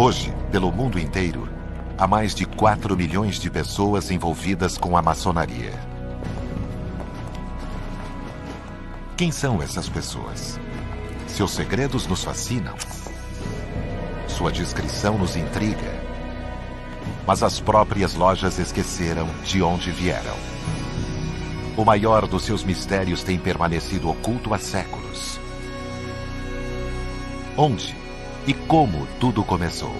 Hoje, pelo mundo inteiro, há mais de 4 milhões de pessoas envolvidas com a maçonaria. Quem são essas pessoas? Seus segredos nos fascinam. Sua discrição nos intriga. Mas as próprias lojas esqueceram de onde vieram. O maior dos seus mistérios tem permanecido oculto há séculos. Onde e como tudo começou?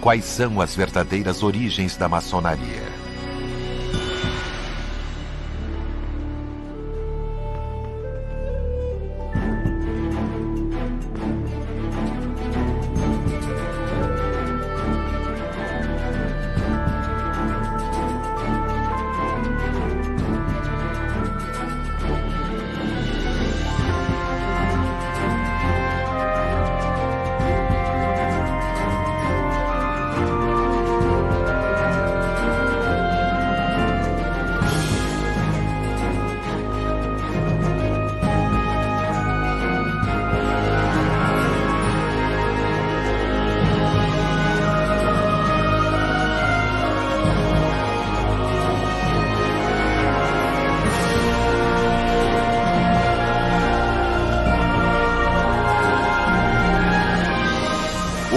Quais são as verdadeiras origens da maçonaria?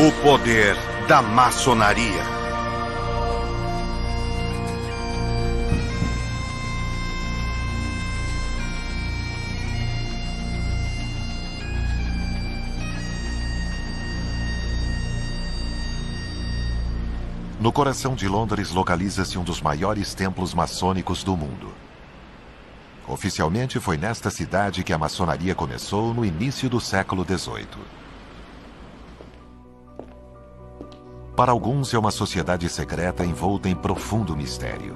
O poder da maçonaria. No coração de Londres localiza-se um dos maiores templos maçônicos do mundo. Oficialmente foi nesta cidade que a maçonaria começou no início do século XVIII. Para alguns é uma sociedade secreta envolta em profundo mistério.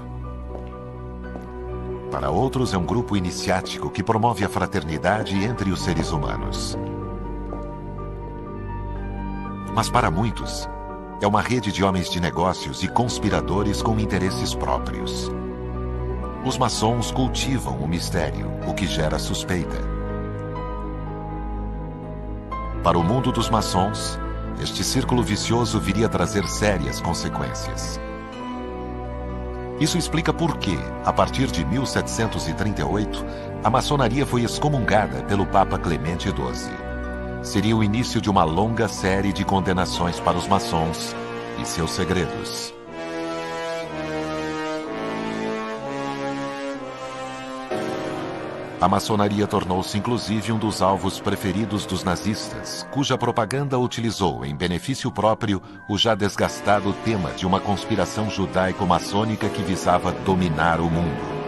Para outros é um grupo iniciático que promove a fraternidade entre os seres humanos. Mas para muitos, é uma rede de homens de negócios e conspiradores com interesses próprios. Os maçons cultivam o mistério, o que gera suspeita. Para o mundo dos maçons, este círculo vicioso viria a trazer sérias consequências. Isso explica por que, a partir de 1738, a maçonaria foi excomungada pelo Papa Clemente XII. Seria o início de uma longa série de condenações para os maçons e seus segredos. A maçonaria tornou-se inclusive um dos alvos preferidos dos nazistas, cuja propaganda utilizou em benefício próprio o já desgastado tema de uma conspiração judaico-maçônica que visava dominar o mundo.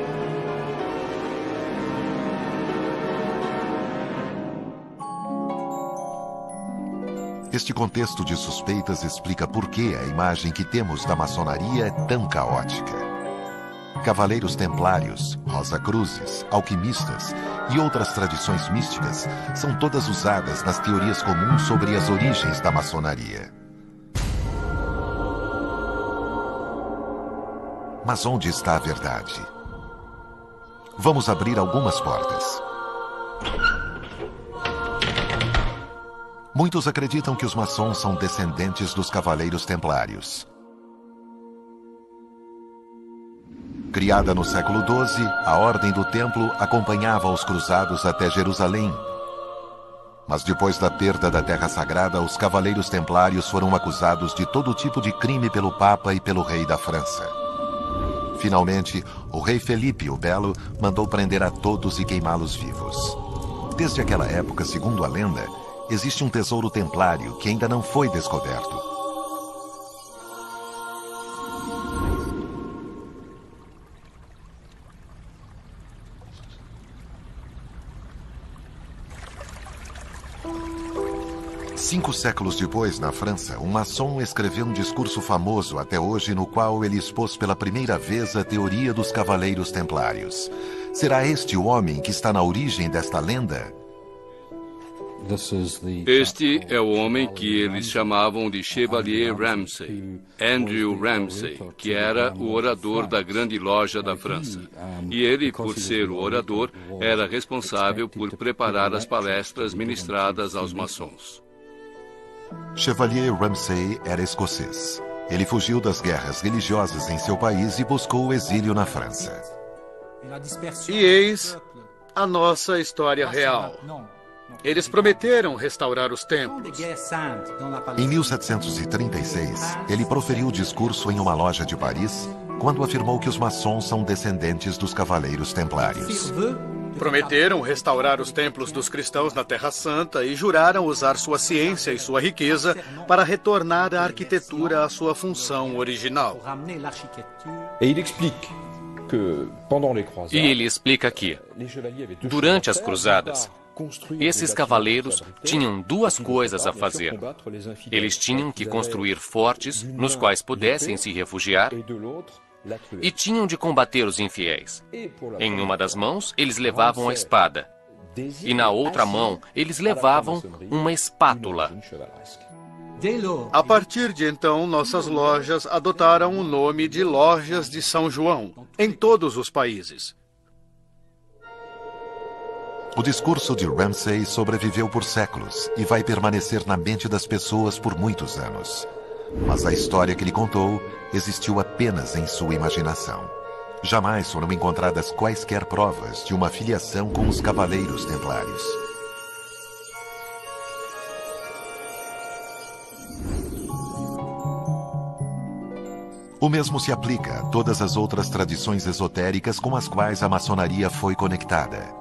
Este contexto de suspeitas explica por que a imagem que temos da maçonaria é tão caótica. Cavaleiros templários, Rosa-Cruzes, alquimistas e outras tradições místicas são todas usadas nas teorias comuns sobre as origens da maçonaria. Mas onde está a verdade? Vamos abrir algumas portas. Muitos acreditam que os maçons são descendentes dos Cavaleiros Templários. Criada no século XII, a Ordem do Templo acompanhava os cruzados até Jerusalém. Mas depois da perda da Terra Sagrada, os Cavaleiros Templários foram acusados de todo tipo de crime pelo Papa e pelo rei da França. Finalmente, o rei Felipe o Belo mandou prender a todos e queimá-los vivos. Desde aquela época, segundo a lenda, existe um tesouro templário que ainda não foi descoberto. Cinco séculos depois, na França, um maçom escreveu um discurso famoso até hoje no qual ele expôs pela primeira vez a teoria dos Cavaleiros Templários. Será este o homem que está na origem desta lenda? Este é o homem que eles chamavam de Chevalier Ramsay, Andrew Ramsay, que era o orador da Grande Loja da França. E ele, por ser o orador, era responsável por preparar as palestras ministradas aos maçons. Chevalier Ramsay era escocês. Ele fugiu das guerras religiosas em seu país e buscou o exílio na França. E eis a nossa história real. Eles prometeram restaurar os templos. Em 1736, ele proferiu o discurso em uma loja de Paris, quando afirmou que os maçons são descendentes dos Cavaleiros Templários. Prometeram restaurar os templos dos cristãos na Terra Santa e juraram usar sua ciência e sua riqueza para retornar a arquitetura à sua função original. E ele explica que, durante as cruzadas, esses cavaleiros tinham duas coisas a fazer. Eles tinham que construir fortes nos quais pudessem se refugiar e tinham de combater os infiéis. Em uma das mãos, eles levavam a espada, e na outra mão, eles levavam uma espátula. A partir de então, nossas lojas adotaram o nome de Lojas de São João, em todos os países. O discurso de Ramsay sobreviveu por séculos e vai permanecer na mente das pessoas por muitos anos. Mas a história que ele contou existiu apenas em sua imaginação. Jamais foram encontradas quaisquer provas de uma filiação com os Cavaleiros Templários. O mesmo se aplica a todas as outras tradições esotéricas com as quais a maçonaria foi conectada.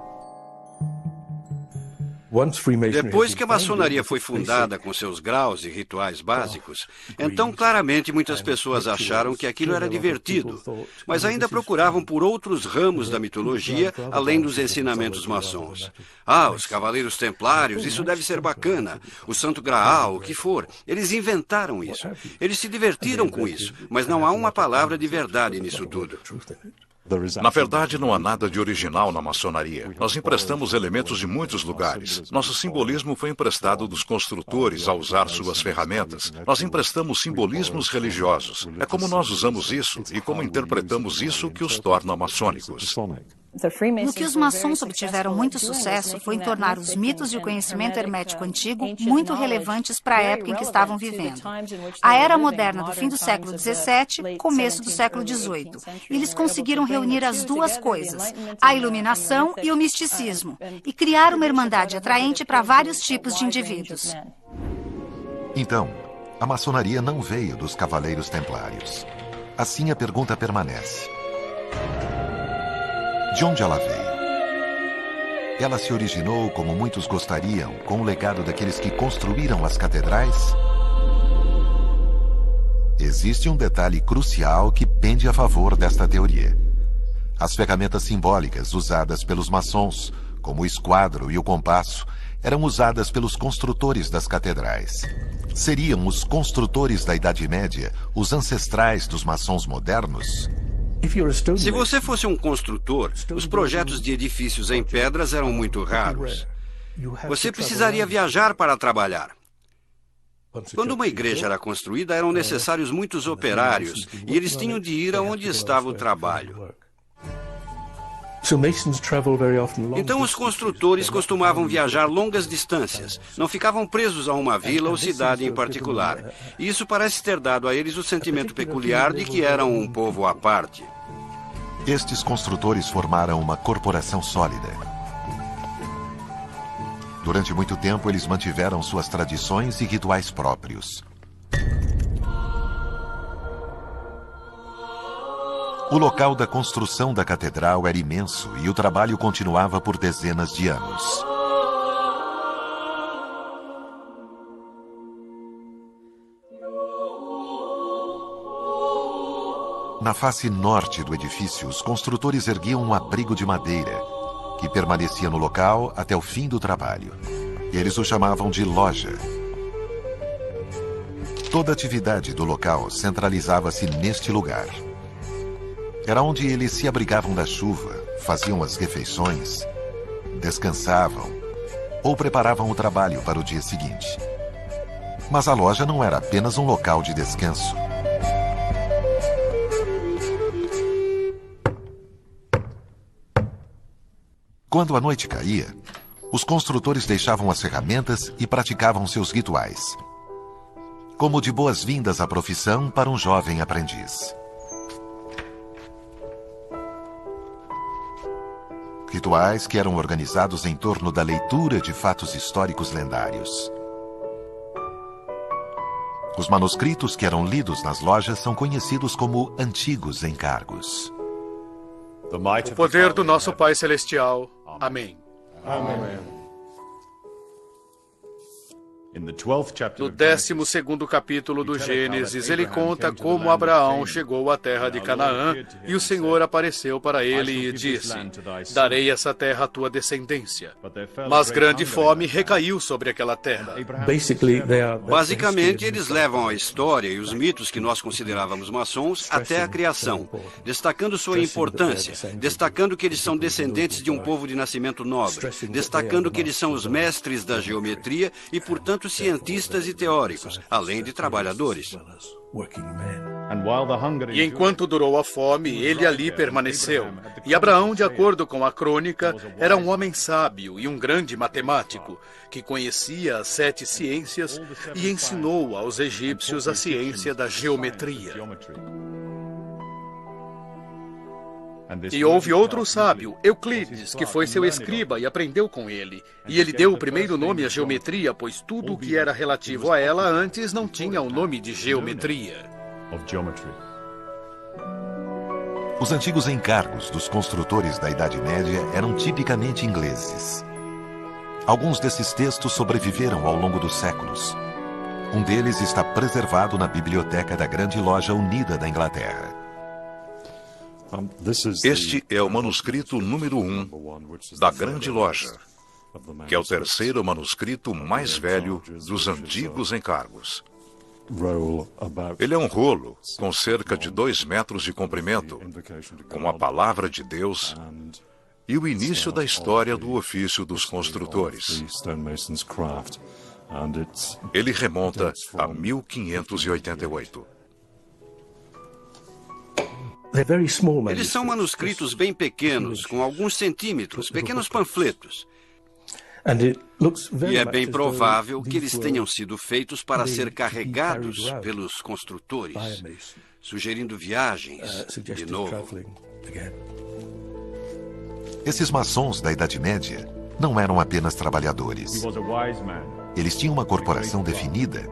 Depois que a maçonaria foi fundada com seus graus e rituais básicos, então claramente muitas pessoas acharam que aquilo era divertido, mas ainda procuravam por outros ramos da mitologia além dos ensinamentos maçons. Ah, os Cavaleiros Templários, isso deve ser bacana. O Santo Graal, o que for. Eles inventaram isso. Eles se divertiram com isso, mas não há uma palavra de verdade nisso tudo. Na verdade, não há nada de original na maçonaria. Nós emprestamos elementos de muitos lugares. Nosso simbolismo foi emprestado dos construtores ao usar suas ferramentas. Nós emprestamos simbolismos religiosos. É como nós usamos isso e como interpretamos isso que os torna maçônicos. No que os maçons obtiveram muito sucesso foi em tornar os mitos e o conhecimento hermético antigo muito relevantes para a época em que estavam vivendo. A era moderna do fim do século XVII, começo do século XVIII. Eles conseguiram reunir as duas coisas, a iluminação e o misticismo, e criar uma irmandade atraente para vários tipos de indivíduos. Então, a maçonaria não veio dos Cavaleiros Templários. Assim a pergunta permanece. De onde ela veio? Ela se originou, como muitos gostariam, com o legado daqueles que construíram as catedrais? Existe um detalhe crucial que pende a favor desta teoria. As ferramentas simbólicas usadas pelos maçons, como o esquadro e o compasso, eram usadas pelos construtores das catedrais. Seriam os construtores da Idade Média os ancestrais dos maçons modernos? Se você fosse um construtor, os projetos de edifícios em pedras eram muito raros. Você precisaria viajar para trabalhar. Quando uma igreja era construída, eram necessários muitos operários e eles tinham de ir aonde estava o trabalho. Então os construtores costumavam viajar longas distâncias, não ficavam presos a uma vila ou cidade em particular. E isso parece ter dado a eles o sentimento peculiar de que eram um povo à parte. Estes construtores formaram uma corporação sólida. Durante muito tempo, eles mantiveram suas tradições e rituais próprios. O local da construção da catedral era imenso e o trabalho continuava por dezenas de anos. Na face norte do edifício, os construtores erguiam um abrigo de madeira, que permanecia no local até o fim do trabalho. Eles o chamavam de loja. Toda a atividade do local centralizava-se neste lugar. Era onde eles se abrigavam da chuva, faziam as refeições, descansavam ou preparavam o trabalho para o dia seguinte. Mas a loja não era apenas um local de descanso. Quando a noite caía, os construtores deixavam as ferramentas e praticavam seus rituais. como de boas-vindas à profissão para um jovem aprendiz. Rituais que eram organizados em torno da leitura de fatos históricos lendários. Os manuscritos que eram lidos nas lojas são conhecidos como antigos encargos. O poder do nosso Pai Celestial. Amém. Amém. No 12º capítulo do Gênesis, ele conta como Abraão chegou à terra de Canaã e o Senhor apareceu para ele e disse: darei essa terra à tua descendência. Mas grande fome recaiu sobre aquela terra. Basicamente, eles levam a história e os mitos que nós considerávamos maçons até a criação, destacando sua importância, destacando que eles são descendentes de um povo de nascimento nobre, destacando que eles são os mestres da geometria e, portanto, cientistas e teóricos, além de trabalhadores. E enquanto durou a fome, ele ali permaneceu. E Abraão, de acordo com a crônica, era um homem sábio e um grande matemático, que conhecia as 7 ciências e ensinou aos egípcios a ciência da geometria. E houve outro sábio, Euclides, que foi seu escriba e aprendeu com ele. E ele deu o primeiro nome à geometria, pois tudo o que era relativo a ela antes não tinha o nome de geometria. Os antigos encargos dos construtores da Idade Média eram tipicamente ingleses. Alguns desses textos sobreviveram ao longo dos séculos. Um deles está preservado na biblioteca da Grande Loja Unida da Inglaterra. Este é o manuscrito número 1 da Grande Loja, que é o terceiro manuscrito mais velho dos antigos encargos. Ele é um rolo com cerca de 2 metros de comprimento, com a palavra de Deus e o início da história do ofício dos construtores. Ele remonta a 1588. Eles são manuscritos bem pequenos, com alguns centímetros, pequenos panfletos. E é bem provável que eles tenham sido feitos para ser carregados pelos construtores, sugerindo viagens de novo. Esses maçons da Idade Média não eram apenas trabalhadores. Eles tinham uma corporação definida,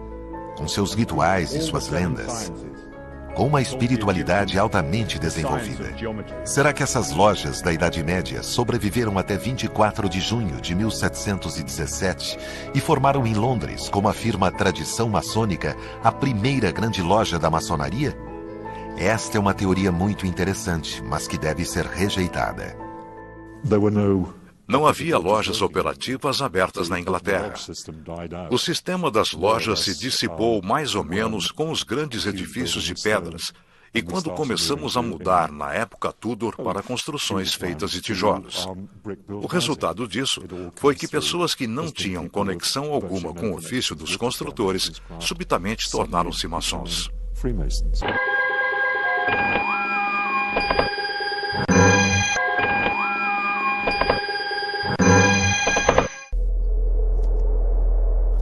com seus rituais e suas lendas, com uma espiritualidade altamente desenvolvida. Será que essas lojas da Idade Média sobreviveram até 24 de junho de 1717 e formaram em Londres, como afirma a tradição maçônica, a primeira grande loja da maçonaria? Esta é uma teoria muito interessante, mas que deve ser rejeitada. Não havia lojas operativas abertas na Inglaterra. O sistema das lojas se dissipou mais ou menos com os grandes edifícios de pedras e quando começamos a mudar na época Tudor para construções feitas de tijolos. O resultado disso foi que pessoas que não tinham conexão alguma com o ofício dos construtores subitamente tornaram-se maçons.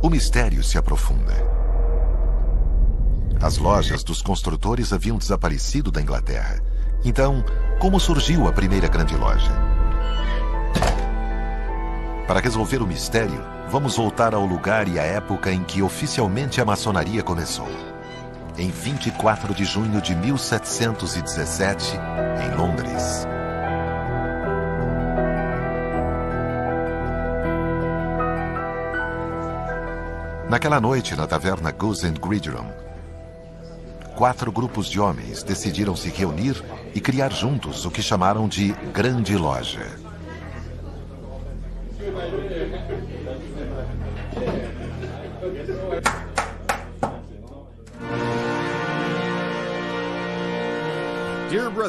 O mistério se aprofunda. As lojas dos construtores haviam desaparecido da Inglaterra. Então, como surgiu a primeira grande loja? Para resolver o mistério, vamos voltar ao lugar e à época em que oficialmente a maçonaria começou. Em 24 de junho de 1717, em Londres. Naquela noite, na taverna Goose and Gridiron, 4 grupos de homens decidiram se reunir e criar juntos o que chamaram de Grande Loja.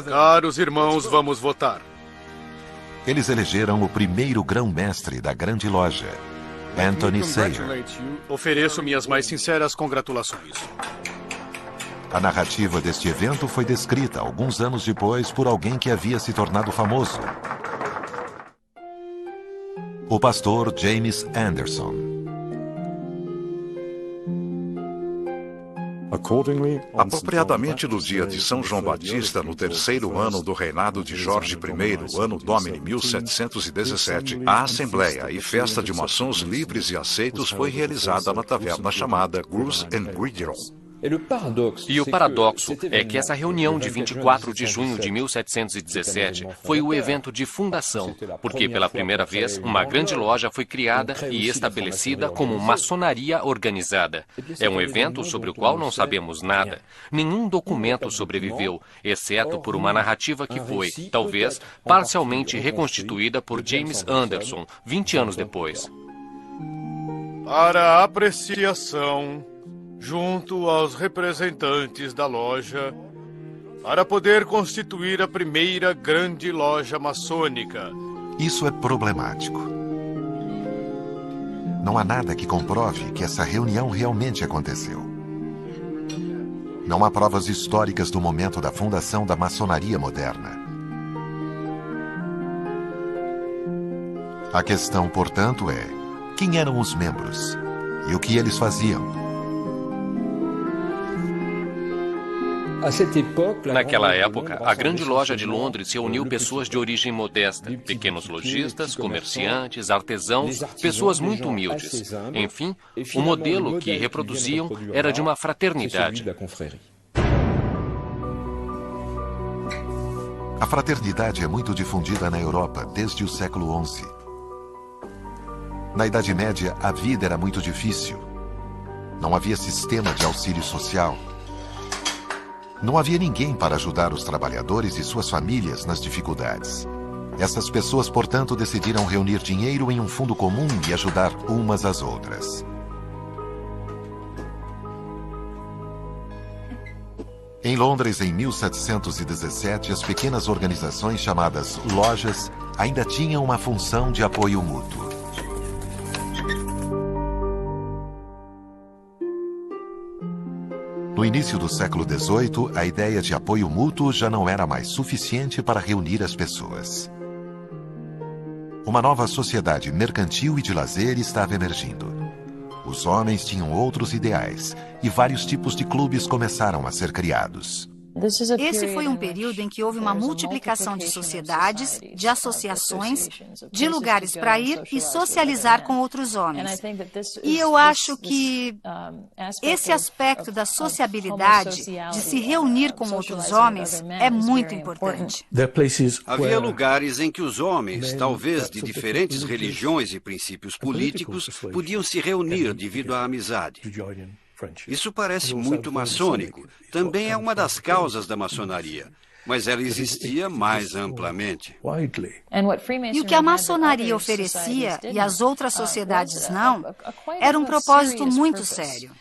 Caros irmãos, vamos votar. Eles elegeram o primeiro grão-mestre da Grande Loja, Anthony Sayer. Ofereço minhas mais sinceras congratulações. A narrativa deste evento foi descrita alguns anos depois por alguém que havia se tornado famoso. O pastor James Anderson. Apropriadamente no dia de São João Batista, no terceiro ano do reinado de Jorge I, ano Domini 1717, a assembleia e festa de maçons livres e aceitos foi realizada na taverna chamada Goose and Gridiron. E o paradoxo é que essa reunião de 24 de junho de 1717 foi o evento de fundação, porque pela primeira vez uma grande loja foi criada e estabelecida como maçonaria organizada. É um evento sobre o qual não sabemos nada. Nenhum documento sobreviveu, exceto por uma narrativa que foi, talvez, parcialmente reconstituída por James Anderson, 20 anos depois. Para apreciação, junto aos representantes da loja, para poder constituir a primeira grande loja maçônica. Isso é problemático. Não há nada que comprove que essa reunião realmente aconteceu. Não há provas históricas do momento da fundação da maçonaria moderna. A questão, portanto, é: quem eram os membros e o que eles faziam? Naquela época, a grande loja de Londres reuniu pessoas de origem modesta, pequenos lojistas, comerciantes, artesãos, pessoas muito humildes. Enfim, o modelo que reproduziam era de uma fraternidade. A fraternidade é muito difundida na Europa desde o século XI. Na Idade Média, a vida era muito difícil. Não havia sistema de auxílio social. Não havia ninguém para ajudar os trabalhadores e suas famílias nas dificuldades. Essas pessoas, portanto, decidiram reunir dinheiro em um fundo comum e ajudar umas às outras. Em Londres, em 1717, as pequenas organizações chamadas lojas ainda tinham uma função de apoio mútuo. No início do século XVIII, a ideia de apoio mútuo já não era mais suficiente para reunir as pessoas. Uma nova sociedade mercantil e de lazer estava emergindo. Os homens tinham outros ideais e vários tipos de clubes começaram a ser criados. Esse foi um período em que houve uma multiplicação de sociedades, de associações, de lugares para ir e socializar com outros homens. E eu acho que esse aspecto da sociabilidade, de se reunir com outros homens, é muito importante. Havia lugares em que os homens, talvez de diferentes religiões e princípios políticos, podiam se reunir devido à amizade. Isso parece muito maçônico. Também é uma das causas da maçonaria, mas ela existia mais amplamente. E o que a maçonaria oferecia, e as outras sociedades não, era um propósito muito sério.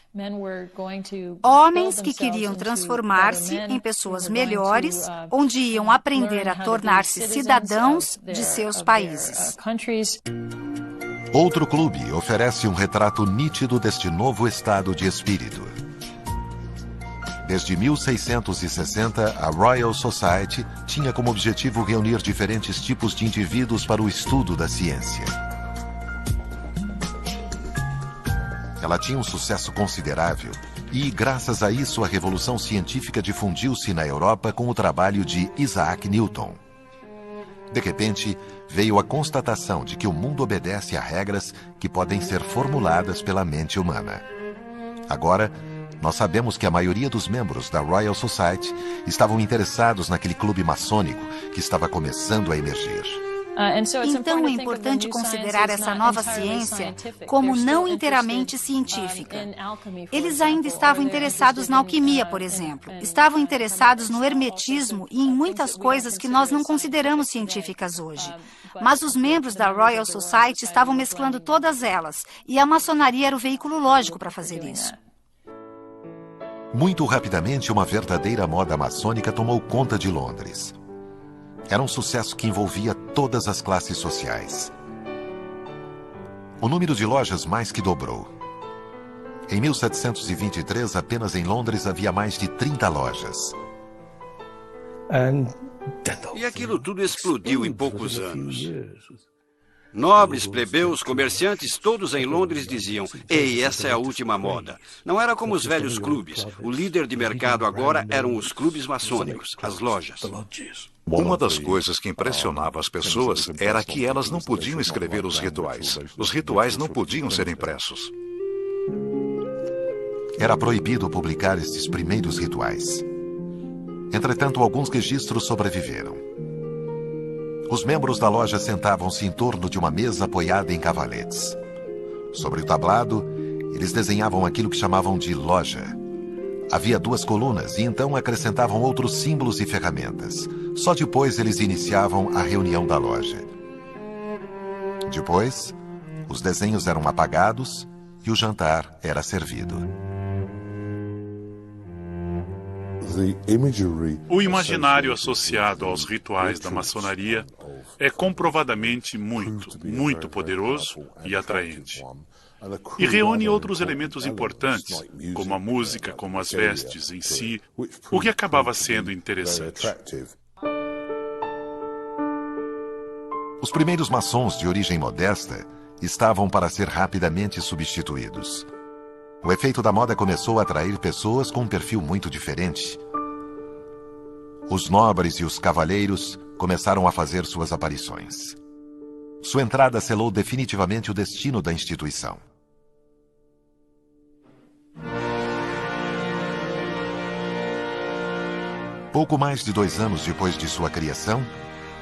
Homens que queriam transformar-se em pessoas melhores, onde iam aprender a tornar-se cidadãos de seus países. Outro clube oferece um retrato nítido deste novo estado de espírito. Desde 1660, a Royal Society tinha como objetivo reunir diferentes tipos de indivíduos para o estudo da ciência. Ela tinha um sucesso considerável e, graças a isso, a revolução científica difundiu-se na Europa com o trabalho de Isaac Newton. De repente, veio a constatação de que o mundo obedece a regras que podem ser formuladas pela mente humana. Agora, nós sabemos que a maioria dos membros da Royal Society estavam interessados naquele clube maçônico que estava começando a emergir. Então é importante considerar essa nova ciência como não inteiramente científica. Eles ainda estavam interessados na alquimia, por exemplo. Estavam interessados no hermetismo e em muitas coisas que nós não consideramos científicas hoje. Mas os membros da Royal Society estavam mesclando todas elas, e a maçonaria era o veículo lógico para fazer isso. Muito rapidamente, uma verdadeira moda maçônica tomou conta de Londres. Era um sucesso que envolvia todas as classes sociais. O número de lojas mais que dobrou. Em 1723, apenas em Londres havia mais de 30 lojas. E aquilo tudo explodiu em poucos anos. Nobres, plebeus, comerciantes, todos em Londres diziam: ei, essa é a última moda. Não era como os velhos clubes. O líder de mercado agora eram os clubes maçônicos, as lojas. Uma das coisas que impressionava as pessoas era que elas não podiam escrever os rituais. Os rituais não podiam ser impressos. Era proibido publicar estes primeiros rituais. Entretanto, alguns registros sobreviveram. Os membros da loja sentavam-se em torno de uma mesa apoiada em cavaletes. Sobre o tablado, eles desenhavam aquilo que chamavam de loja. Havia 2 colunas e então acrescentavam outros símbolos e ferramentas. Só depois eles iniciavam a reunião da loja. Depois, os desenhos eram apagados e o jantar era servido. O imaginário associado aos rituais da maçonaria é comprovadamente muito poderoso e atraente. E reúne outros elementos importantes, como a música, como as vestes em si, o que acabava sendo interessante. Os primeiros maçons de origem modesta estavam para ser rapidamente substituídos. O efeito da moda começou a atrair pessoas com um perfil muito diferente. Os nobres e os cavalheiros começaram a fazer suas aparições. Sua entrada selou definitivamente o destino da instituição. Pouco mais de 2 anos depois de sua criação,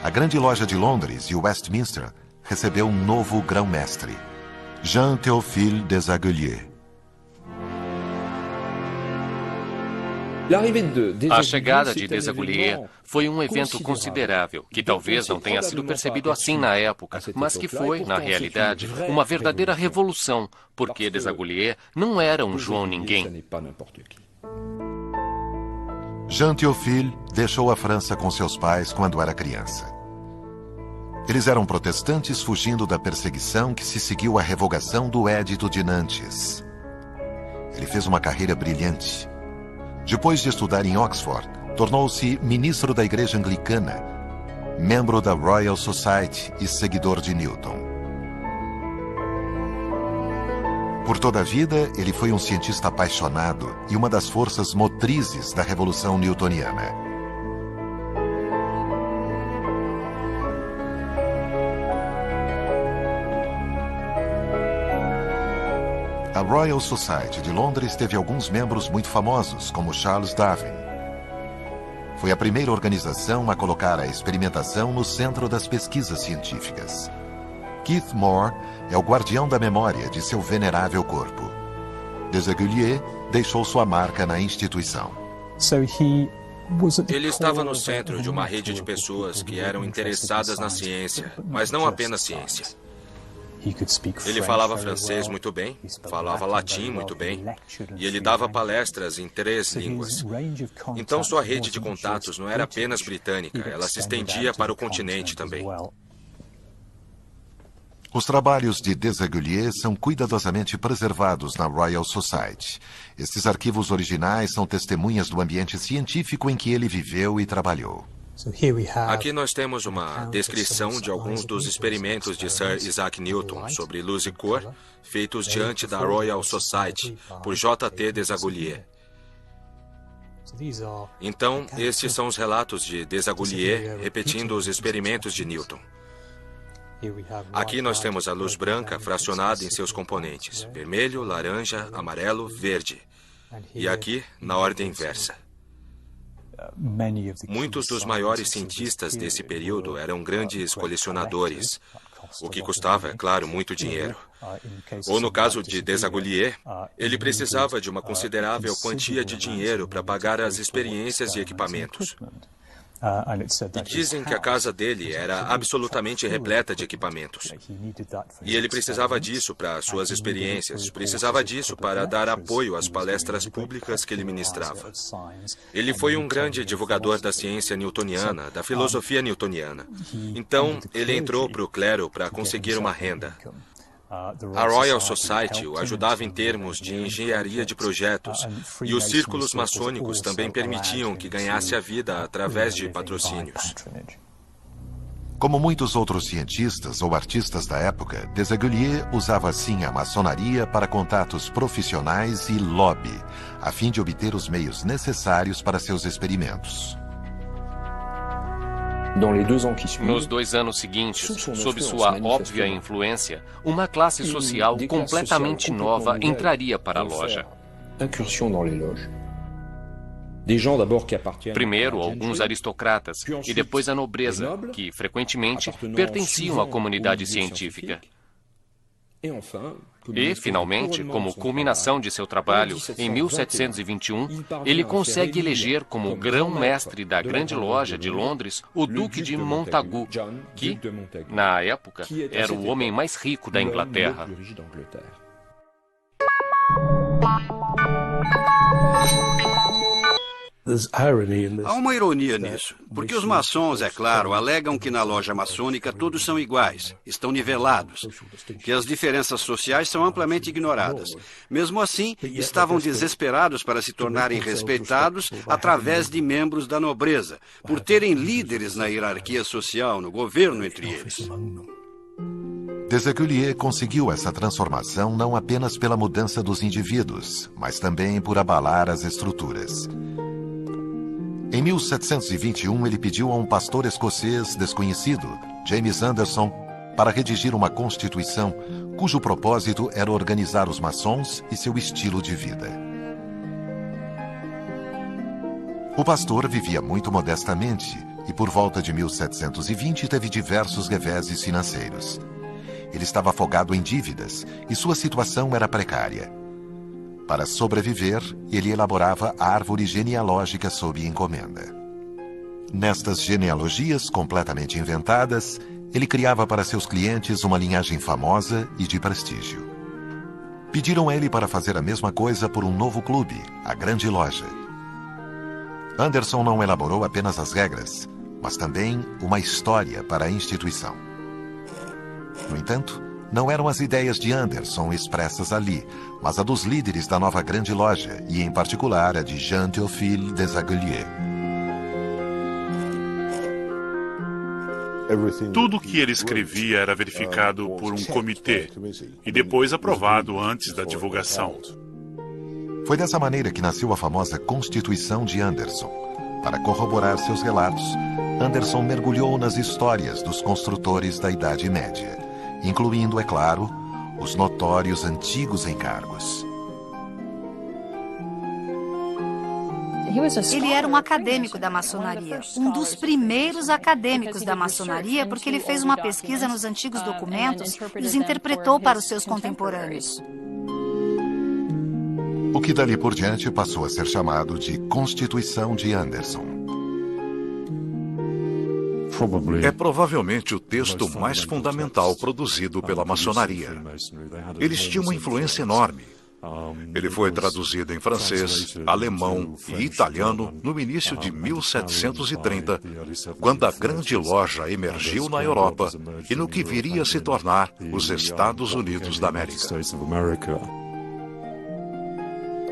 a Grande Loja de Londres e Westminster recebeu um novo grão-mestre, Jean-Théophile Desaguliers. A chegada de Desaguliers foi um evento considerável, que talvez não tenha sido percebido assim na época, mas que foi, na realidade, uma verdadeira revolução, porque Desaguliers não era um João Ninguém. Jean-Théophile deixou a França com seus pais quando era criança. Eles eram protestantes fugindo da perseguição que se seguiu à revogação do Édito de Nantes. Ele fez uma carreira brilhante. Depois de estudar em Oxford, tornou-se ministro da Igreja Anglicana, membro da Royal Society e seguidor de Newton. Por toda a vida, ele foi um cientista apaixonado e uma das forças motrizes da Revolução Newtoniana. A Royal Society de Londres teve alguns membros muito famosos, como Charles Darwin. Foi a primeira organização a colocar a experimentação no centro das pesquisas científicas. Keith Moore é o guardião da memória de seu venerável corpo. Desaguliers deixou sua marca na instituição. Ele estava no centro de uma rede de pessoas que eram interessadas na ciência, mas não apenas ciência. Ele falava francês muito bem, falava latim muito bem, e ele dava palestras em 3 línguas. Então sua rede de contatos não era apenas britânica, ela se estendia para o continente também. Os trabalhos de Desaguliers são cuidadosamente preservados na Royal Society. Estes arquivos originais são testemunhas do ambiente científico em que ele viveu e trabalhou. Aqui nós temos uma descrição de alguns dos experimentos de Sir Isaac Newton sobre luz e cor, feitos diante da Royal Society por J.T. Desaguliers. Então, estes são os relatos de Desaguliers repetindo os experimentos de Newton. Aqui nós temos a luz branca fracionada em seus componentes: vermelho, laranja, amarelo, verde. E aqui, na ordem inversa. Muitos dos maiores cientistas desse período eram grandes colecionadores, o que custava, é claro, muito dinheiro. Ou no caso de Desaguliers, ele precisava de uma considerável quantia de dinheiro para pagar as experiências e equipamentos. E dizem que a casa dele era absolutamente repleta de equipamentos. E ele precisava disso para suas experiências, precisava disso para dar apoio às palestras públicas que ele ministrava. Ele foi um grande divulgador da ciência newtoniana, da filosofia newtoniana. Então, ele entrou para o clero para conseguir uma renda. A Royal Society o ajudava em termos de engenharia de projetos, e os círculos maçônicos também permitiam que ganhasse a vida através de patrocínios. Como muitos outros cientistas ou artistas da época, Desaguliers usava sim a maçonaria para contatos profissionais e lobby, a fim de obter os meios necessários para seus experimentos. Nos 2 anos seguintes, sob sua óbvia influência, uma classe social completamente nova entraria para a loja. Primeiro, alguns aristocratas e depois a nobreza, que frequentemente pertenciam à comunidade científica. E, finalmente, como culminação de seu trabalho, em 1721, ele consegue eleger como grão-mestre da Grande Loja de Londres o Duque de Montagu, que, na época, era o homem mais rico da Inglaterra. Há uma ironia nisso, porque os maçons, é claro, alegam que na loja maçônica todos são iguais, estão nivelados, que as diferenças sociais são amplamente ignoradas. Mesmo assim, estavam desesperados para se tornarem respeitados através de membros da nobreza, por terem líderes na hierarquia social, no governo entre eles. Desaguliers conseguiu essa transformação não apenas pela mudança dos indivíduos, mas também por abalar as estruturas. Em 1721, ele pediu a um pastor escocês desconhecido, James Anderson, para redigir uma constituição cujo propósito era organizar os maçons e seu estilo de vida. O pastor vivia muito modestamente e, por volta de 1720, teve diversos reveses financeiros. Ele estava afogado em dívidas e sua situação era precária. Para sobreviver, ele elaborava a árvore genealógica sob encomenda. Nestas genealogias completamente inventadas, ele criava para seus clientes uma linhagem famosa e de prestígio. Pediram a ele para fazer a mesma coisa por um novo clube, a Grande Loja. Anderson não elaborou apenas as regras, mas também uma história para a instituição. No entanto, não eram as ideias de Anderson expressas ali, mas a dos líderes da nova Grande Loja, e em particular a de Jean-Théophile Desaguliers. Tudo o que ele escrevia era verificado por um comitê e depois aprovado antes da divulgação. Foi dessa maneira que nasceu a famosa Constituição de Anderson. Para corroborar seus relatos, Anderson mergulhou nas histórias dos construtores da Idade Média, incluindo, é claro, os notórios antigos encargos. Ele era um acadêmico da maçonaria, um dos primeiros acadêmicos da maçonaria, porque ele fez uma pesquisa nos antigos documentos e os interpretou para os seus contemporâneos. O que dali por diante passou a ser chamado de Constituição de Anderson. É provavelmente o texto mais fundamental produzido pela maçonaria. Eles tinham uma influência enorme. Ele foi traduzido em francês, alemão e italiano no início de 1730, quando a Grande Loja emergiu na Europa e no que viria a se tornar os Estados Unidos da América.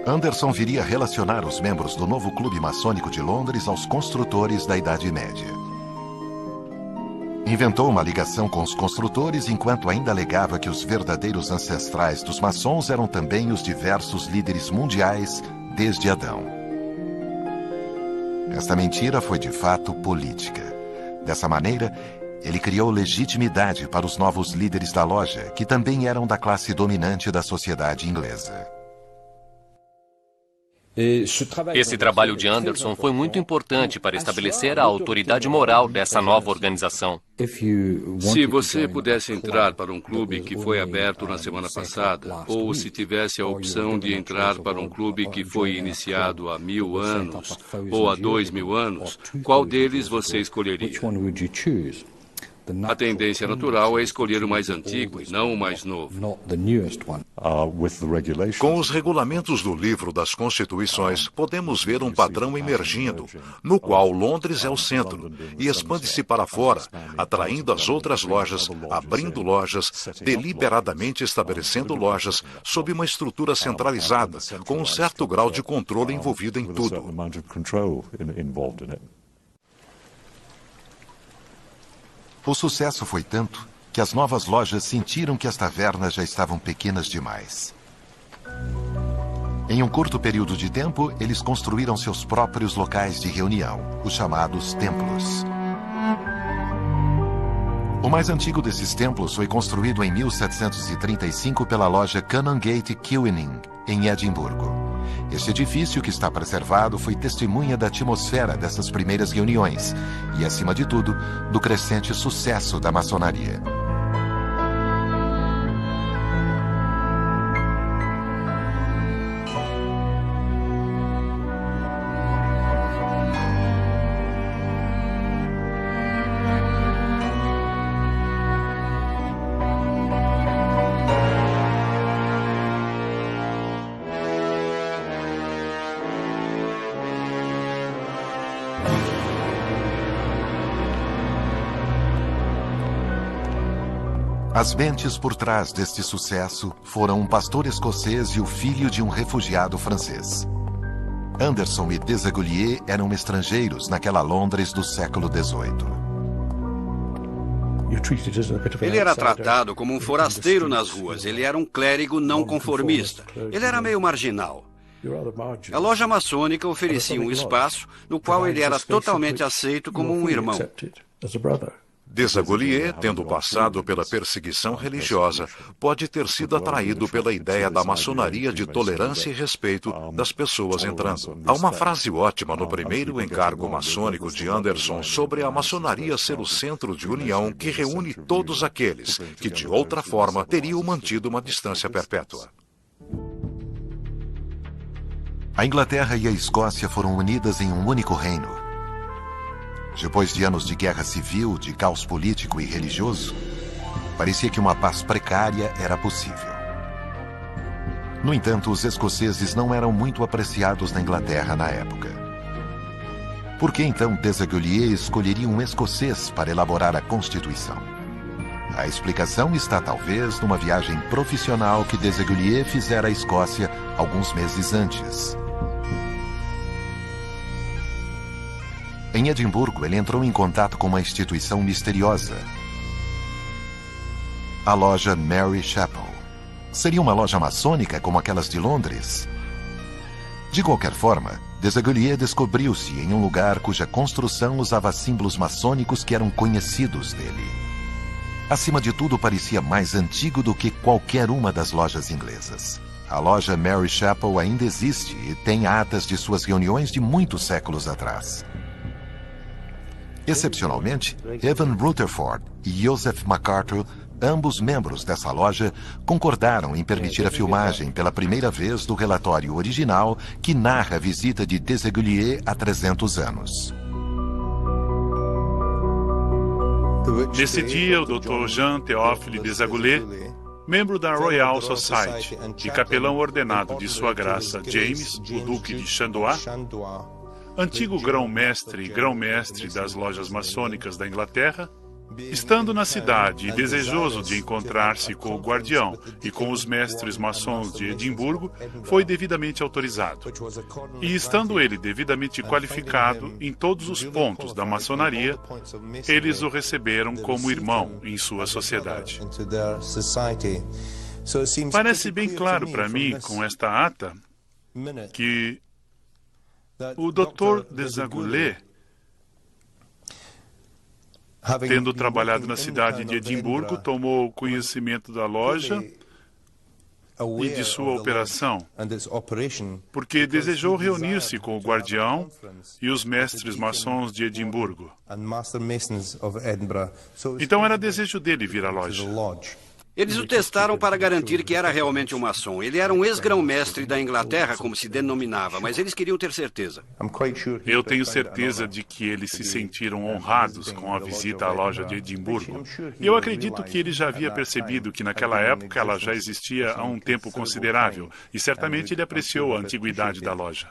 Anderson viria a relacionar os membros do novo clube maçônico de Londres aos construtores da Idade Média. Inventou uma ligação com os construtores enquanto ainda alegava que os verdadeiros ancestrais dos maçons eram também os diversos líderes mundiais desde Adão. Esta mentira foi de fato política. Dessa maneira, ele criou legitimidade para os novos líderes da loja, que também eram da classe dominante da sociedade inglesa. Esse trabalho de Anderson foi muito importante para estabelecer a autoridade moral dessa nova organização. Se você pudesse entrar para um clube que foi aberto na semana passada, ou se tivesse a opção de entrar para um clube que foi iniciado há 1000 anos ou há 2000 anos, qual deles você escolheria? A tendência natural é escolher o mais antigo e não o mais novo. Com os regulamentos do livro das Constituições, podemos ver um padrão emergindo, no qual Londres é o centro e expande-se para fora, atraindo as outras lojas, abrindo lojas, deliberadamente estabelecendo lojas sob uma estrutura centralizada, com um certo grau de controle envolvido em tudo. O sucesso foi tanto que as novas lojas sentiram que as tavernas já estavam pequenas demais. Em um curto período de tempo, eles construíram seus próprios locais de reunião, os chamados templos. O mais antigo desses templos foi construído em 1735 pela loja Canongate Queuening, em Edimburgo. Este edifício, que está preservado, foi testemunha da atmosfera dessas primeiras reuniões e, acima de tudo, do crescente sucesso da maçonaria. As mentes por trás deste sucesso foram um pastor escocês e o filho de um refugiado francês. Anderson e Desaguliers eram estrangeiros naquela Londres do século XVIII. Ele era tratado como um forasteiro nas ruas. Ele era um clérigo não conformista. Ele era meio marginal. A loja maçônica oferecia um espaço no qual ele era totalmente aceito como um irmão. Desaguliers, tendo passado pela perseguição religiosa, pode ter sido atraído pela ideia da maçonaria de tolerância e respeito das pessoas entrando. Há uma frase ótima no primeiro encargo maçônico de Anderson sobre a maçonaria ser o centro de união que reúne todos aqueles que, de outra forma, teriam mantido uma distância perpétua. A Inglaterra e a Escócia foram unidas em um único reino. Depois de anos de guerra civil, de caos político e religioso, parecia que uma paz precária era possível. No entanto, os escoceses não eram muito apreciados na Inglaterra na época. Por que então Desaguliers escolheria um escocês para elaborar a Constituição? A explicação está talvez numa viagem profissional que Desaguliers fizera à Escócia alguns meses antes. Em Edimburgo, ele entrou em contato com uma instituição misteriosa. A loja Mary Chapel. Seria uma loja maçônica como aquelas de Londres? De qualquer forma, Desaguliers descobriu-se em um lugar cuja construção usava símbolos maçônicos que eram conhecidos dele. Acima de tudo, parecia mais antigo do que qualquer uma das lojas inglesas. A loja Mary Chapel ainda existe e tem atas de suas reuniões de muitos séculos atrás. Excepcionalmente, Evan Rutherford e Joseph MacArthur, ambos membros dessa loja, concordaram em permitir a filmagem pela primeira vez do relatório original que narra a visita de Desaguliers há 300 anos. Nesse dia, o Dr. Jean Théophile Desaguliers, membro da Royal Society e capelão ordenado de Sua Graça James, o Duque de Chandois, antigo grão-mestre e grão-mestre das lojas maçônicas da Inglaterra, estando na cidade e desejoso de encontrar-se com o guardião e com os mestres maçons de Edimburgo, foi devidamente autorizado. E estando ele devidamente qualificado em todos os pontos da maçonaria, eles o receberam como irmão em sua sociedade. Parece bem claro para mim, com esta ata, que o Dr. Desaguliers, tendo trabalhado na cidade de Edimburgo, tomou conhecimento da loja e de sua operação, porque desejou reunir-se com o guardião e os mestres maçons de Edimburgo. Então era desejo dele vir à loja. Eles o testaram para garantir que era realmente um maçom. Ele era um ex-grão-mestre da Inglaterra, como se denominava, mas eles queriam ter certeza. Eu tenho certeza de que eles se sentiram honrados com a visita à loja de Edimburgo. E eu acredito que ele já havia percebido que naquela época ela já existia há um tempo considerável, e certamente ele apreciou a antiguidade da loja.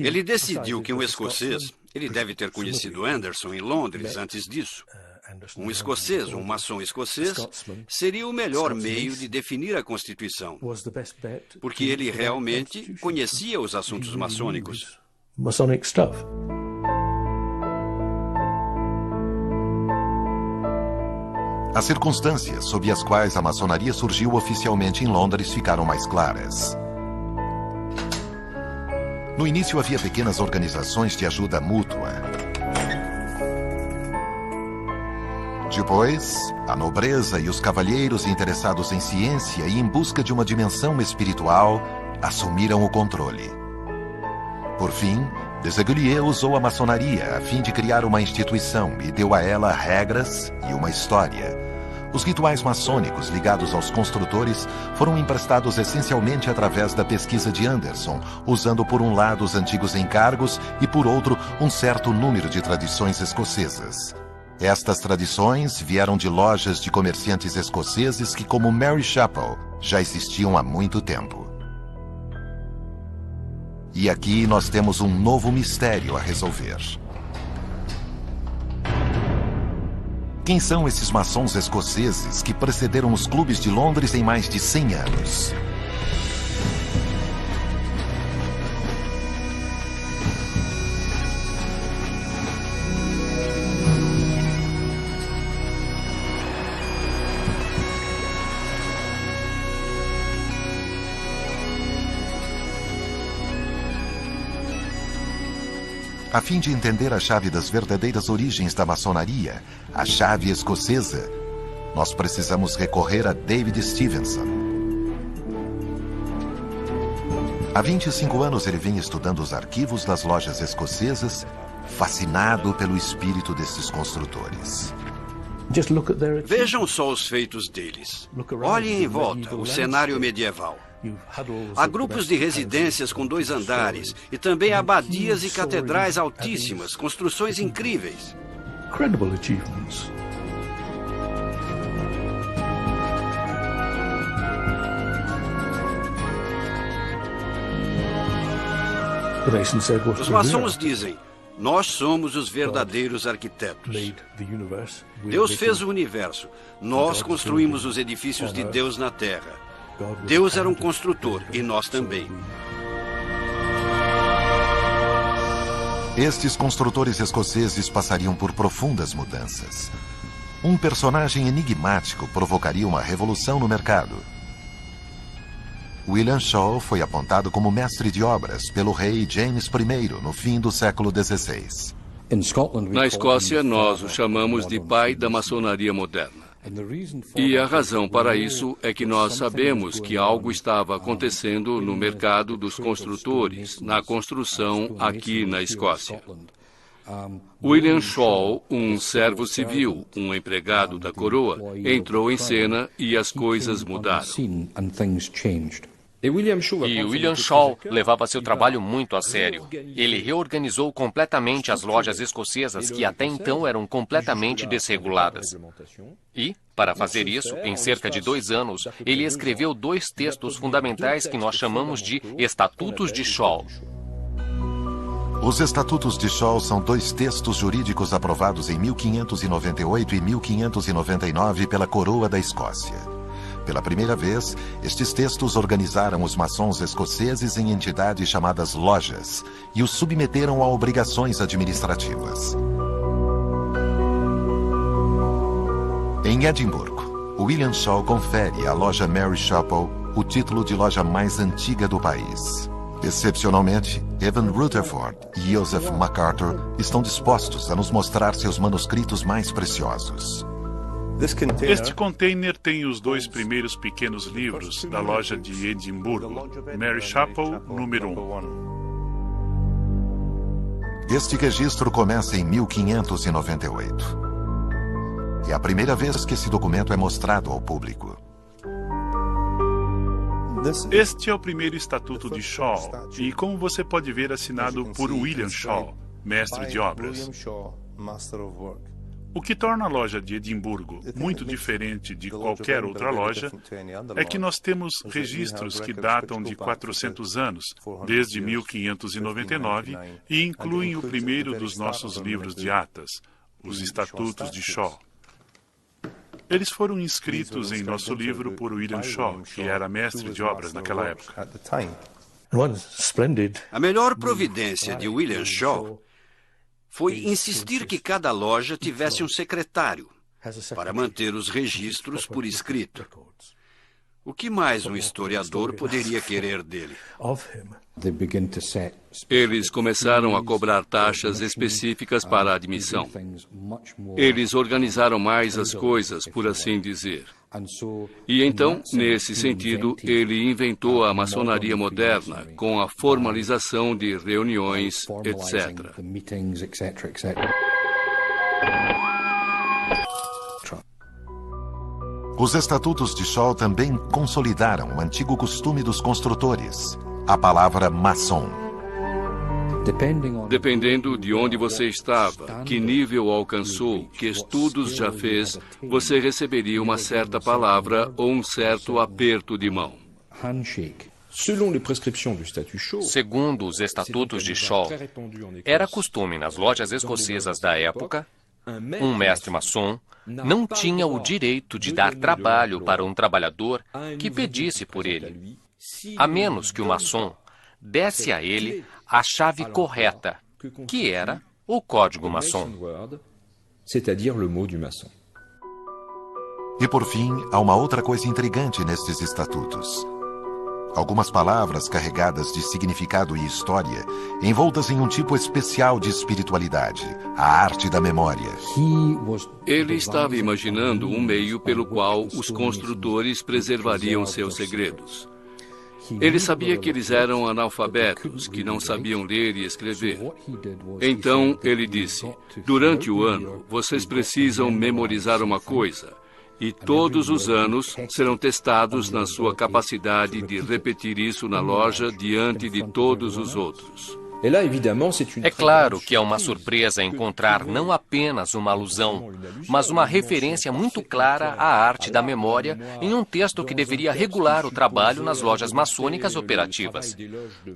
Ele decidiu que um escocês, ele deve ter conhecido Anderson em Londres antes disso, um escocês, um maçom escocês, seria o melhor meio de definir a Constituição, porque ele realmente conhecia os assuntos maçônicos. As circunstâncias sob as quais a maçonaria surgiu oficialmente em Londres ficaram mais claras. No início havia pequenas organizações de ajuda mútua. Depois, a nobreza e os cavalheiros interessados em ciência e em busca de uma dimensão espiritual assumiram o controle. Por fim, Desaguliers usou a maçonaria a fim de criar uma instituição e deu a ela regras e uma história. Os rituais maçônicos ligados aos construtores foram emprestados essencialmente através da pesquisa de Anderson, usando por um lado os antigos encargos e por outro um certo número de tradições escocesas. Estas tradições vieram de lojas de comerciantes escoceses que, como Mary Chapel, já existiam há muito tempo. E aqui nós temos um novo mistério a resolver. Quem são esses maçons escoceses que precederam os clubes de Londres em mais de 100 anos? A fim de entender a chave das verdadeiras origens da maçonaria, a chave escocesa, nós precisamos recorrer a David Stevenson. Há 25 anos ele vem estudando os arquivos das lojas escocesas, fascinado pelo espírito desses construtores. Vejam só os feitos deles. Olhem em volta, o cenário medieval. Há grupos de residências com 2 andares e também abadias e catedrais altíssimas, construções incríveis. Os maçons dizem: nós somos os verdadeiros arquitetos. Deus fez o universo. Nós construímos os edifícios de Deus na Terra. Deus era um construtor e nós também. Estes construtores escoceses passariam por profundas mudanças. Um personagem enigmático provocaria uma revolução no mercado. William Shaw foi apontado como mestre de obras pelo rei James I no fim do século XVI. Na Escócia, nós o chamamos de pai da maçonaria moderna. E a razão para isso é que nós sabemos que algo estava acontecendo no mercado dos construtores, na construção aqui na Escócia. William Shaw, um servo civil, um empregado da coroa, entrou em cena e as coisas mudaram. E William Shaw levava seu trabalho muito a sério. Ele reorganizou completamente as lojas escocesas que até então eram completamente desreguladas. E, para fazer isso, em cerca de 2 anos, ele escreveu 2 textos fundamentais que nós chamamos de Estatutos de Shaw. Os Estatutos de Shaw são 2 textos jurídicos aprovados em 1598 e 1599 pela Coroa da Escócia. Pela primeira vez, estes textos organizaram os maçons escoceses em entidades chamadas lojas e os submeteram a obrigações administrativas. Em Edimburgo, William Shaw confere à loja Mary Chapel o título de loja mais antiga do país. Excepcionalmente, Evan Rutherford e Joseph MacArthur estão dispostos a nos mostrar seus manuscritos mais preciosos. Este container tem os 2 primeiros pequenos livros da loja de Edimburgo, Mary Chapel, número 1. Este registro começa em 1598. É a primeira vez que esse documento é mostrado ao público. Este é o primeiro estatuto de Shaw e, como você pode ver, assinado por William Shaw, mestre de obras. O que torna a loja de Edimburgo muito diferente de qualquer outra loja é que nós temos registros que datam de 400 anos, desde 1599, e incluem o primeiro dos nossos livros de atas, os Estatutos de Shaw. Eles foram inscritos em nosso livro por William Shaw, que era mestre de obras naquela época. A melhor providência de William Shaw foi insistir que cada loja tivesse um secretário. para manter os registros por escrito. O que mais um historiador poderia querer dele? Eles começaram a cobrar taxas específicas para a admissão. Eles organizaram mais as coisas, por assim dizer. E então, nesse sentido, ele inventou a maçonaria moderna, com a formalização de reuniões, etc. Os estatutos de Shaw também consolidaram o antigo costume dos construtores, a palavra maçom. Dependendo de onde você estava, que nível alcançou, que estudos já fez, você receberia uma certa palavra ou um certo aperto de mão. Segundo os estatutos de Shaw, era costume nas lojas escocesas da época, um mestre maçom não tinha o direito de dar trabalho para um trabalhador que pedisse por ele, a menos que o maçom desse a ele a chave correta, que era o código maçom. E por fim, há uma outra coisa intrigante nestes estatutos. Algumas palavras carregadas de significado e história, envoltas em um tipo especial de espiritualidade, a arte da memória. Ele estava imaginando um meio pelo qual os construtores preservariam seus segredos. Ele sabia que eles eram analfabetos, que não sabiam ler e escrever. Então ele disse: durante o ano, vocês precisam memorizar uma coisa. E todos os anos serão testados na sua capacidade de repetir isso na loja diante de todos os outros. É claro que é uma surpresa encontrar não apenas uma alusão, mas uma referência muito clara à arte da memória em um texto que deveria regular o trabalho nas lojas maçônicas operativas.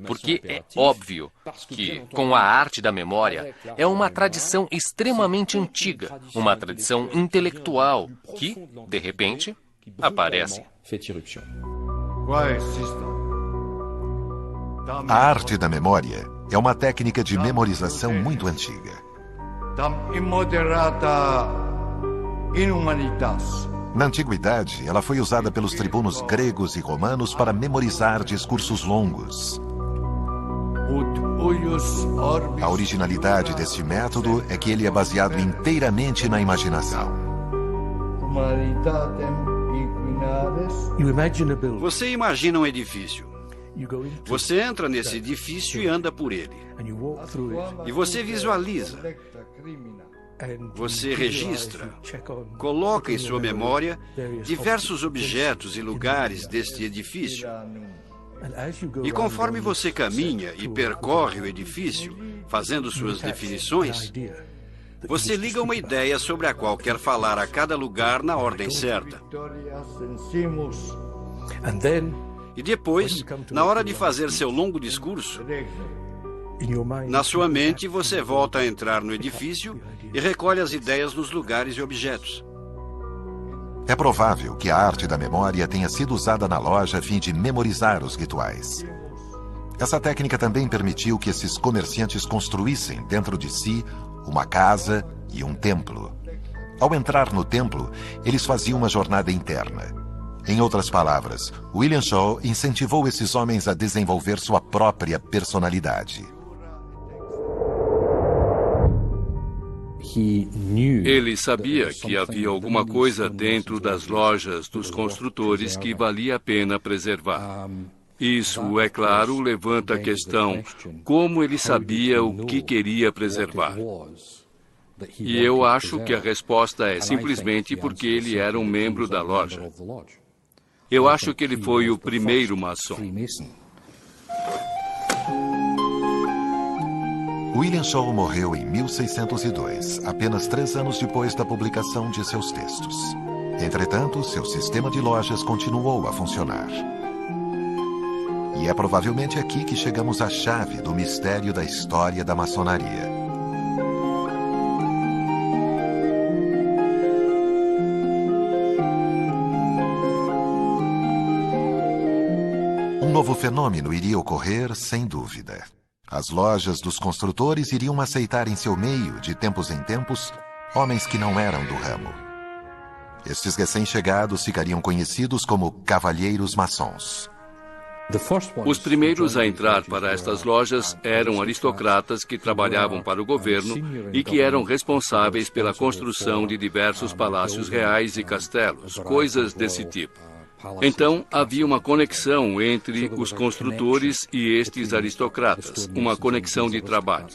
Porque é óbvio que, com a arte da memória, é uma tradição extremamente antiga, uma tradição intelectual que, de repente, aparece. A arte da memória é uma técnica de memorização muito antiga. Na antiguidade, ela foi usada pelos tribunos gregos e romanos para memorizar discursos longos. A originalidade deste método é que ele é baseado inteiramente na imaginação. Você imagina um edifício. Você entra nesse edifício e anda por ele. E você visualiza. Você registra. Coloca em sua memória diversos objetos e lugares deste edifício. E conforme você caminha e percorre o edifício, fazendo suas definições, você liga uma ideia sobre a qual quer falar a cada lugar na ordem certa. E depois, na hora de fazer seu longo discurso, na sua mente você volta a entrar no edifício e recolhe as ideias nos lugares e objetos. É provável que a arte da memória tenha sido usada na loja a fim de memorizar os rituais. Essa técnica também permitiu que esses comerciantes construíssem dentro de si uma casa e um templo. Ao entrar no templo, eles faziam uma jornada interna. Em outras palavras, William Shaw incentivou esses homens a desenvolver sua própria personalidade. Ele sabia que havia alguma coisa dentro das lojas dos construtores que valia a pena preservar. Isso, é claro, levanta a questão: como ele sabia o que queria preservar? E eu acho que a resposta é simplesmente porque ele era um membro da loja. Eu acho que ele foi o primeiro maçom. William Shaw morreu em 1602, apenas 3 anos depois da publicação de seus textos. Entretanto, seu sistema de lojas continuou a funcionar. E é provavelmente aqui que chegamos à chave do mistério da história da maçonaria. Um novo fenômeno iria ocorrer, sem dúvida. As lojas dos construtores iriam aceitar em seu meio, de tempos em tempos, homens que não eram do ramo. Estes recém-chegados ficariam conhecidos como cavalheiros maçons. Os primeiros a entrar para estas lojas eram aristocratas que trabalhavam para o governo e que eram responsáveis pela construção de diversos palácios reais e castelos, coisas desse tipo. Então, havia uma conexão entre os construtores e estes aristocratas, uma conexão de trabalho.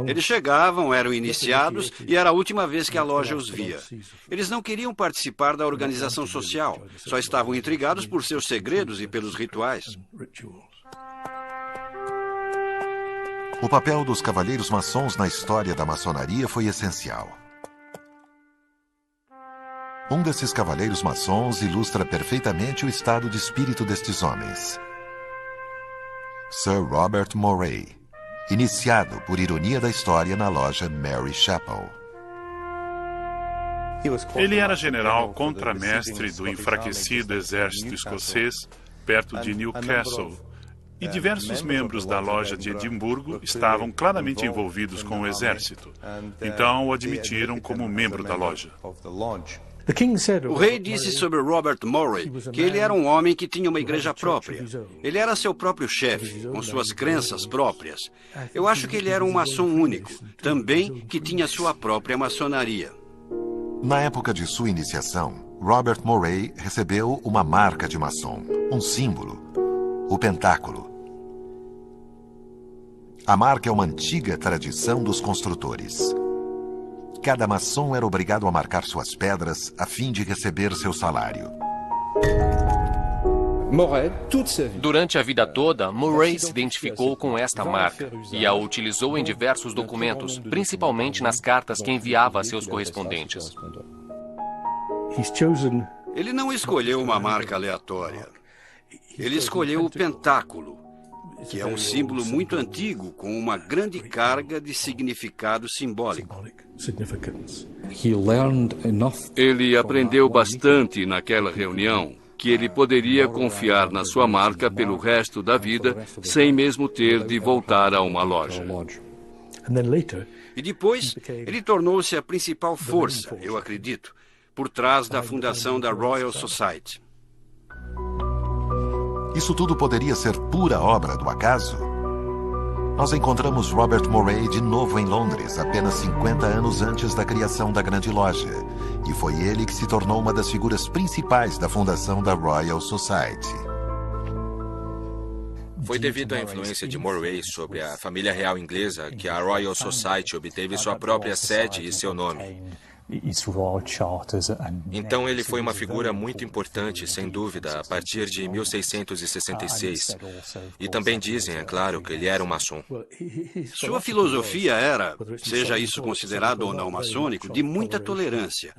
Eles chegavam, eram iniciados e era a última vez que a loja os via. Eles não queriam participar da organização social, só estavam intrigados por seus segredos e pelos rituais. O papel dos cavaleiros maçons na história da maçonaria foi essencial. Um desses cavaleiros maçons ilustra perfeitamente o estado de espírito destes homens. Sir Robert Moray, iniciado, por ironia da história, na loja Mary Chapel. Ele era general contramestre do enfraquecido exército escocês perto de Newcastle, e diversos membros da loja de Edimburgo estavam claramente envolvidos com o exército. Então o admitiram como membro da loja. O rei disse sobre Robert Moray que ele era um homem que tinha uma igreja própria. Ele era seu próprio chefe, com suas crenças próprias. Eu acho que ele era um maçom único, também que tinha sua própria maçonaria. Na época de sua iniciação, Robert Moray recebeu uma marca de maçom, um símbolo, o pentáculo. A marca é uma antiga tradição dos construtores. Cada maçom era obrigado a marcar suas pedras a fim de receber seu salário. Durante a vida toda, Moray se identificou com esta marca e a utilizou em diversos documentos, principalmente nas cartas que enviava a seus correspondentes. Ele não escolheu uma marca aleatória. Ele escolheu o pentáculo, que é um símbolo muito antigo com uma grande carga de significado simbólico. Ele aprendeu bastante naquela reunião que ele poderia confiar na sua marca pelo resto da vida, sem mesmo ter de voltar a uma loja. E depois, ele tornou-se a principal força, eu acredito, por trás da fundação da Royal Society. Isso tudo poderia ser pura obra do acaso? Nós encontramos Robert Moray de novo em Londres, apenas 50 anos antes da criação da Grande Loja. E foi ele que se tornou uma das figuras principais da fundação da Royal Society. Foi devido à influência de Moray sobre a família real inglesa que a Royal Society obteve sua própria sede e seu nome. Então ele foi uma figura muito importante, sem dúvida, a partir de 1666. E também dizem, é claro, que ele era um maçom. Sua filosofia era, seja isso considerado ou não maçônico, de muita tolerância.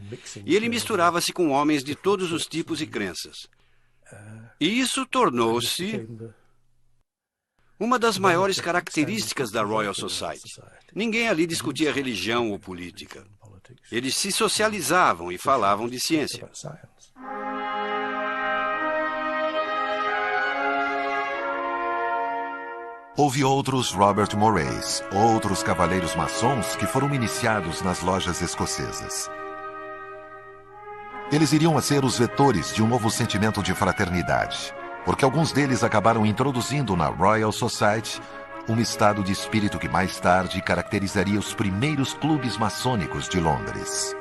E ele misturava-se com homens de todos os tipos e crenças. E isso tornou-se uma das maiores características da Royal Society. Ninguém ali discutia religião ou política. Eles se socializavam e falavam de ciência. Houve outros Robert Morays, outros cavaleiros maçons que foram iniciados nas lojas escocesas. Eles iriam a ser os vetores de um novo sentimento de fraternidade, porque alguns deles acabaram introduzindo na Royal Society um estado de espírito que mais tarde caracterizaria os primeiros clubes maçônicos de Londres.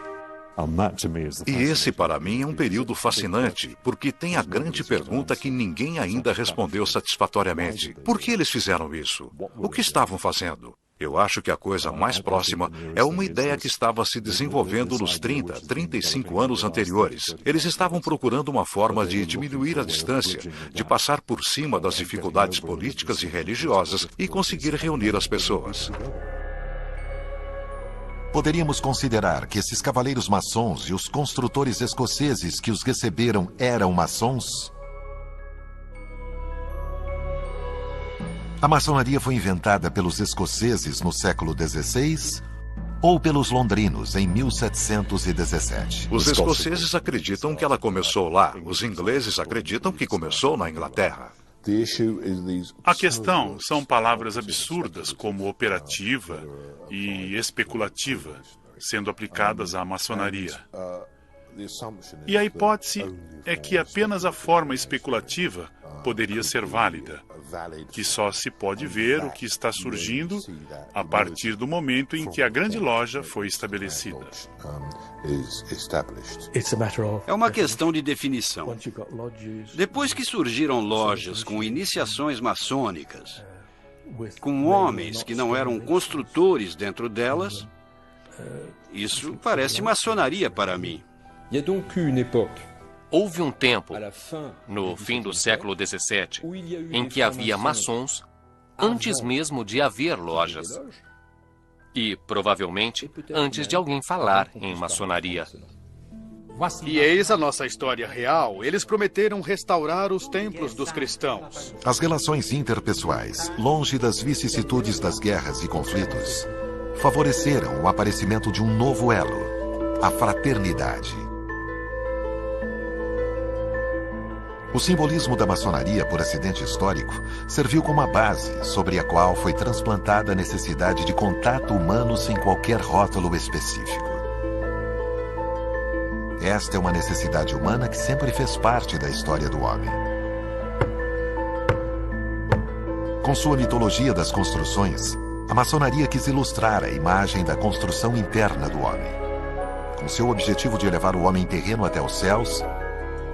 E esse, para mim, é um período fascinante, porque tem a grande pergunta que ninguém ainda respondeu satisfatoriamente. Por que eles fizeram isso? O que estavam fazendo? Eu acho que a coisa mais próxima é uma ideia que estava se desenvolvendo nos 30, 35 anos anteriores. Eles estavam procurando uma forma de diminuir a distância, de passar por cima das dificuldades políticas e religiosas e conseguir reunir as pessoas. Poderíamos considerar que esses cavaleiros maçons e os construtores escoceses que os receberam eram maçons? A maçonaria foi inventada pelos escoceses no século XVI ou pelos londrinos em 1717? Os escoceses acreditam que ela começou lá. Os ingleses acreditam que começou na Inglaterra. A questão são palavras absurdas como operativa e especulativa. sendo aplicadas à maçonaria. E a hipótese é que apenas a forma especulativa poderia ser válida, que só se pode ver o que está surgindo a partir do momento em que a grande loja foi estabelecida. É uma questão de definição. Depois que surgiram lojas com iniciações maçônicas, com homens que não eram construtores dentro delas, isso parece maçonaria para mim. Houve um tempo, no fim do século XVII, em que havia maçons antes mesmo de haver lojas. E, provavelmente, antes de alguém falar em maçonaria. E eis a nossa história real. Eles prometeram restaurar os templos dos cristãos. As relações interpessoais, longe das vicissitudes das guerras e conflitos, favoreceram o aparecimento de um novo elo, a fraternidade. O simbolismo da maçonaria por acidente histórico serviu como a base sobre a qual foi transplantada a necessidade de contato humano sem qualquer rótulo específico. Esta é uma necessidade humana que sempre fez parte da história do homem. Com sua mitologia das construções, a maçonaria quis ilustrar a imagem da construção interna do homem. Com seu objetivo de elevar o homem terreno até os céus,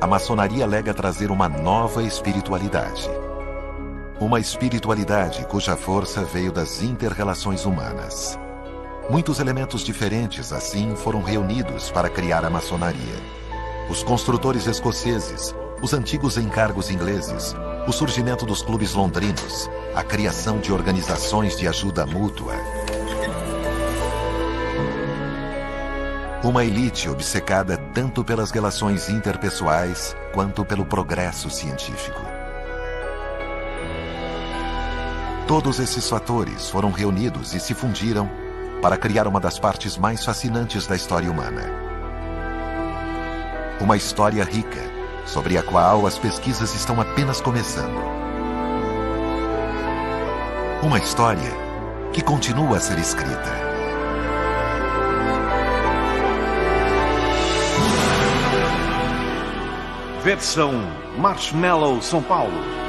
a maçonaria alega trazer uma nova espiritualidade. Uma espiritualidade cuja força veio das inter-relações humanas. Muitos elementos diferentes, assim, foram reunidos para criar a maçonaria. Os construtores escoceses, os antigos encargos ingleses, o surgimento dos clubes londrinos, a criação de organizações de ajuda mútua. Uma elite obcecada tanto pelas relações interpessoais quanto pelo progresso científico. Todos esses fatores foram reunidos e se fundiram para criar uma das partes mais fascinantes da história humana. Uma história rica, sobre a qual as pesquisas estão apenas começando. Uma história que continua a ser escrita. Versão Marshmallow São Paulo.